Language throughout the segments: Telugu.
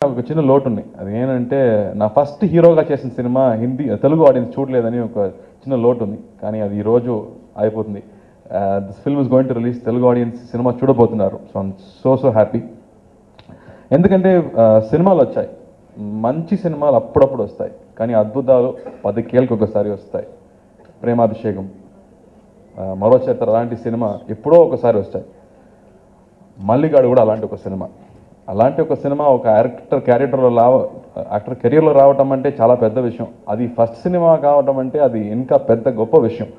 ఒక చిన్న లోటు ఉంది. అది ఏంటంటే నా ఫస్ట్ హీరోగా చేసిన సినిమా తెలుగు ఆడియన్స్ చూడలేదని ఒక చిన్న లోటు ఉంది. కానీ అది ఈరోజు అయిపోతుంది. This film is going to release. Telugu audience cinema చూడబోతున్నారు. So I'm so happy. ఎందుకంటే సినిమాలు వచ్చాయి, మంచి సినిమాలు అప్పుడప్పుడు వస్తాయి, కానీ అద్భుతాలు 10 ఏళ్ళకి ఒకసారి వస్తాయి. ప్రేమాభిషేకం, మరో చరిత్ర అలాంటి సినిమా ఎప్పుడో ఒకసారి వస్తాయి. మల్లిగాడు కూడా అలాంటి ఒక సినిమా ఒక యాక్టర్ కెరియర్లో రావటం అంటే చాలా పెద్ద విషయం. అది ఫస్ట్ సినిమా కావటం అంటే అది ఇంకా పెద్ద గొప్ప విషయం.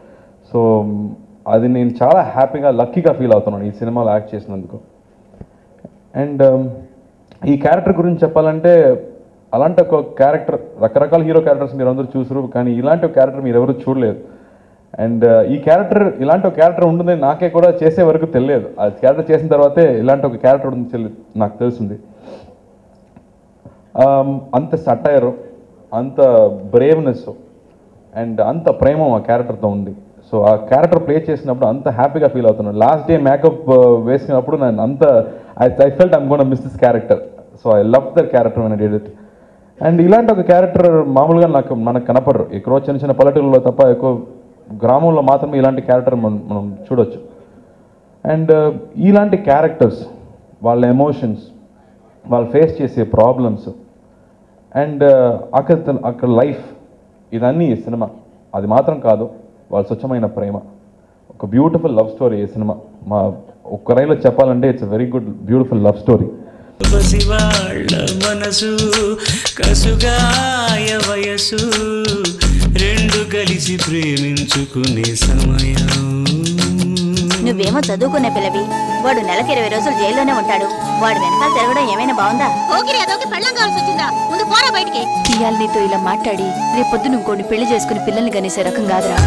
సో అది నేను చాలా హ్యాపీగా లక్కీగా ఫీల్ అవుతున్నాను ఈ సినిమాలో యాక్ట్ చేసినందుకు. అండ్ ఈ క్యారెక్టర్ గురించి చెప్పాలంటే అలాంటి ఒక క్యారెక్టర్, రకరకాల హీరో క్యారెక్టర్స్ మీరు అందరూ చూసారు, కానీ ఇలాంటి ఒక క్యారెక్టర్ మీరు ఎవరు చూడలేదు. అండ్ ఈ క్యారెక్టర్, ఇలాంటి ఒక క్యారెక్టర్ ఉంటుందని నాకే కూడా చేసే వరకు తెలియదు. ఆ క్యారెక్టర్ చేసిన తర్వాతే ఇలాంటి ఒక క్యారెక్టర్ ఉంటుంది నాకు తెలిసింది. అంత సటైర్, అంత బ్రేవ్నెస్ అండ్ అంత ప్రేమ ఆ క్యారెక్టర్తో ఉంది. సో ఆ క్యారెక్టర్ ప్లే చేసినప్పుడు అంత హ్యాపీగా ఫీల్ అవుతున్నాను. లాస్ట్ డే మేకప్ వేసినప్పుడు నేను అంత I felt I'm gonna miss this character. So I love that character when I did it. And ఇలాంటి ఒక క్యారెక్టర్ మామూలుగా మనకు కనపడరు. ఎక్కడో చిన్న పల్లెటూరులో తప్ప ఎక్కువ గ్రామంలో మాత్రమే ఇలాంటి క్యారెక్టర్ మనం చూడొచ్చు. అండ్ ఇలాంటి క్యారెక్టర్స్, వాళ్ళ ఎమోషన్స్, వాళ్ళు ఫేస్ చేసే ప్రాబ్లమ్స్ అండ్ అక్కడ లైఫ్, ఇదన్నీ ఈ సినిమా. అది మాత్రం కాదు, వాళ్ళ స్వచ్ఛమైన ప్రేమ, ఒక బ్యూటిఫుల్ లవ్ స్టోరీ ఈ సినిమా. ఒక్క రైలో చెప్పాలంటే it's very good beautiful love story. మనసు కసుగాయ వయసు రెండు కలిసి ప్రేమించుకునే సమయం. నువ్వేమో చదువుకునే పిల్లవి, వాడు నెలకి 20 రోజులు జైల్లోనే ఉంటాడు. వాడు వెనకాల తిరగడం ఏమైనా బాగుందా? అదొక పెళ్ళం కావాల్సి వచ్చిందా? ముందు పోరా బయటికి. ఇయాల నీతో ఇలా మాట్లాడి రేపొద్దు ఇంకోని పెళ్లి చేసుకుని పిల్లల్ని కనేసే రకం కాదురా.